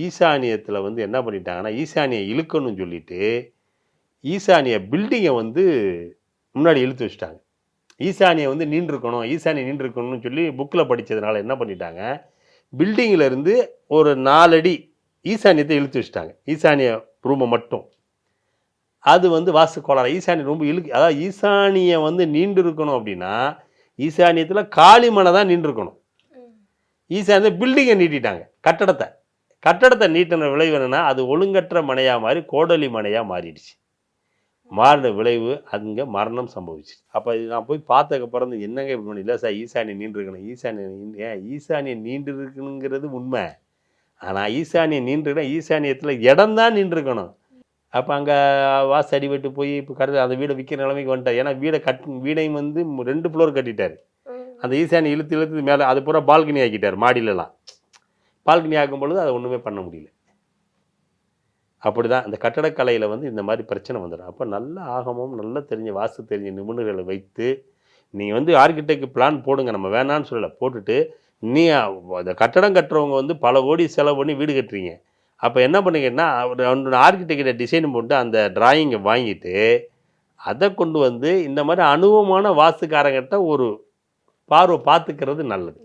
ஈசானியத்தில் வந்து என்ன பண்ணிட்டாங்கன்னா, ஈசானியை இழுக்கணும்னு சொல்லிட்டு ஈசானிய பில்டிங்கை வந்து முன்னாடி இழுத்து வச்சுட்டாங்க. ஈசானியை வந்து ஈசானியை நீண்டிருக்கணும்னு சொல்லி புக்கில் படித்ததுனால என்ன பண்ணிட்டாங்க, பில்டிங்கில் இருந்து ஒரு 4 அடி ஈசானியத்தை இழுத்து வச்சுட்டாங்க. ஈசானிய ரூமை மட்டும். அது வந்து வாஸ்து கோளாறு. ஈசானிய ரொம்ப அதாவது ஈசானியை வந்து நீண்டு இருக்கணும் அப்படின்னா ஈசானியத்தில் காளிமனை தான் நீண்டிருக்கணும். ஈசானிய பில்டிங்கை நீட்டிட்டாங்க. கட்டடத்தை நீட்டின விளைவு என்னன்னா, அது ஒழுங்கற்ற மனையாக மாறி கோடலி மனையாக மாறிடுச்சு. மாறின விளைவு அங்கே மரணம் சம்பவிச்சு. அப்போ நான் போய் பார்த்ததுக்கப்புறம் என்னங்க இப்படி பண்ணி, இல்லை சார் ஈசானியை நீண்டிருக்கணும். ஈசானியை நீண்டிருக்கணுங்கிறது உண்மை. ஆனால் ஈசானியை நீண்டிருக்கணும், ஈசானியத்தில் இடம் தான் நீண்டிருக்கணும். அப்போ அங்கே வாசு அடிபட்டு போய் இப்போ கடைசி அந்த வீடை விற்கிற நிலைமைக்கு வந்துட்டார். ஏன்னா வீடையும் வந்து 2 ஃப்ளோர் கட்டிட்டார். அந்த ஈசானி இழுத்து மேலே அது பூரா பால்கனி ஆக்கிட்டார். மாடியிலலாம் பால்கனி ஆக்கும் பொழுது அதை ஒன்றுமே பண்ண முடியல. அப்படி தான் இந்த கட்டடக்கலையில் வந்து இந்த மாதிரி பிரச்சனை வந்துடும். அப்போ நல்ல ஆகமும் நல்ல தெரிஞ்ச வாஸ்து தெரிஞ்ச நிபுணர்களை வைத்து நீங்கள் வந்து ஆர்கிடெக்ட் பிளான் போடுங்க, நம்ம வேணான்னு சொல்லலை, போட்டுட்டு அந்த கட்டடம் கட்டுறவங்க வந்து பல கோடி செலவு பண்ணி வீடு கட்டுறீங்க. அப்போ என்ன பண்ணுங்கன்னா, ஒரு ஆர்கிடெக்டை டிசைன் போட்டு அந்த டிராயிங்கை வாங்கிட்டு அதை கொண்டு வந்து இந்த மாதிரி அனுபவமான வாஸ்துக்காரங்கிட்ட ஒரு பார்த்துக்கிறது நல்லது.